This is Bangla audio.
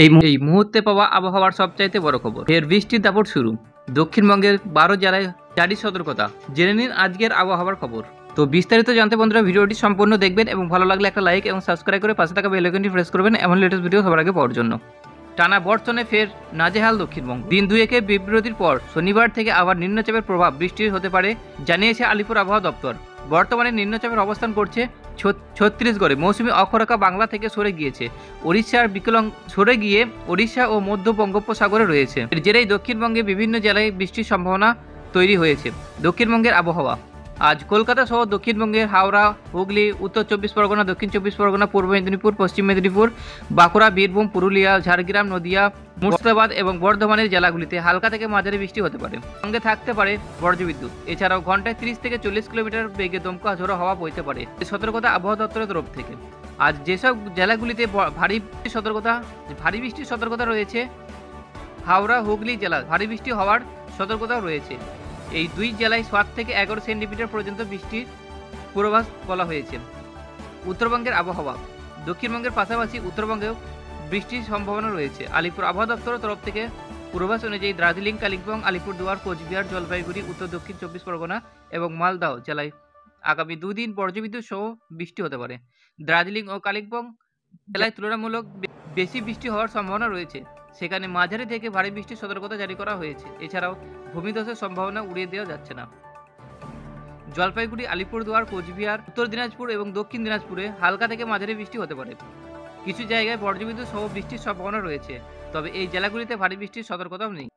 এই মুহূর্তে পাওয়া আবহাওয়ার সবচাইতে বড় খবর, ফের বৃষ্টির দাপট শুরু। দক্ষিণবঙ্গের 12 জেলায় জারি সতর্কতা। জেনে নিন আজকের আবহাওয়ার খবর। তো বিস্তারিত জানতে বন্ধুরা ভিডিওটি সম্পূর্ণ দেখবেন এবং ভালো লাগলে একটা লাইক এবং সাবস্ক্রাইব করে পাশে থাকা বেল আইকনটি প্রেস করবেন এমন লেটেস্ট ভিডিও সবার আগে পাওয়ার জন্য। টানা বর্ষণে ফের নাজেহাল দক্ষিণবঙ্গ। দিন দুয়েকের বিবৃতির পর শনিবার থেকে আবার নিম্নচাপের প্রভাব বৃষ্টির হতে পারে জানিয়েছে আলিপুর আবহাওয়া দপ্তর। বর্তমানে নিম্নচাপের অবস্থান করছে ছত্তিশগড়ে। মৌসুমী অক্ষরেখা বাংলা থেকে সরে গিয়েছে, উড়িষ্যার বিকলং সরে গিয়ে ওড়িশা ও মধ্য বঙ্গোপসাগরে রয়েছে। এর জেরেই দক্ষিণবঙ্গে বিভিন্ন জেলায় বৃষ্টির সম্ভাবনা তৈরি হয়েছে। দক্ষিণবঙ্গের আবহাওয়া আজ কলকাতা সহ দক্ষিণবঙ্গের হাওড়া, হুগলি, উত্তর চব্বিশ পরগনা, দক্ষিণ চব্বিশ পরগনা, পূর্ব মেদিনীপুর, পশ্চিম মেদিনীপুর, বাঁকুড়া, বীরভূম, পুরুলিয়া, ঝাড়গ্রাম, নদিয়া, মুর্শিদাবাদ এবং বর্ধমানের জেলাগুলিতে হালকা থেকে মাঝারি বৃষ্টি হতে পারে। সঙ্গে থাকতে পারে বজ্রবিদ্যুৎ। এছাড়াও ঘন্টায় 30 থেকে 40 কিলোমিটার বেগে দমকা ঝোড়ো হাওয়া বইতে পারে। সতর্কতা আবহাওয়া দপ্তরের তরফ থেকে। আজ যেসব জেলাগুলিতে ভারী বৃষ্টির সতর্কতা রয়েছে, হাওড়া, হুগলি জেলা ভারী বৃষ্টি হওয়ার সতর্কতাও রয়েছে। এই দুই জেলায় 7 থেকে 11 সেন্টিমিটার পর্যন্ত বৃষ্টির পূর্বাভাস বলা হয়েছে। উত্তরবঙ্গের আবহাওয়া দক্ষিণবঙ্গের পাশাপাশি উত্তরবঙ্গেও বৃষ্টির সম্ভাবনা রয়েছে। আলিপুর আবহাওয়া দপ্তরের তরফ থেকে পূর্বাভাস অনুযায়ী দার্জিলিং, কালিম্পং, আলিপুরদুয়ার, কোচবিহার, জলপাইগুড়ি, উত্তর দক্ষিণ 24 পরগনা এবং মালদহ জেলায় আগামী 2 দিন বজ্রবিদ্যুৎ সহ বৃষ্টি হতে পারে। দার্জিলিং ও কালিম্পং জেলায় তুলনামূলক বেশি বৃষ্টি হওয়ার সম্ভাবনা রয়েছে। সেখানে মাঝারি থেকে ভারী বৃষ্টির সতর্কতা জারি করা হয়েছে। এছাড়াও ভূমিধসের সম্ভাবনা উড়িয়ে দেওয়া যাচ্ছে না। জলপাইগুড়ি, আলিপুরদুয়ার, কোচবিহার, উত্তর দিনাজপুর এবং দক্ষিণ দিনাজপুরে হালকা থেকে মাঝারি বৃষ্টি হতে পারে। কিছু জায়গায় বজ্রবিদ্যুৎ সহ বৃষ্টির সম্ভাবনা রয়েছে, তবে এই জেলাগুলিতে ভারী বৃষ্টির সতর্কতাও নেই।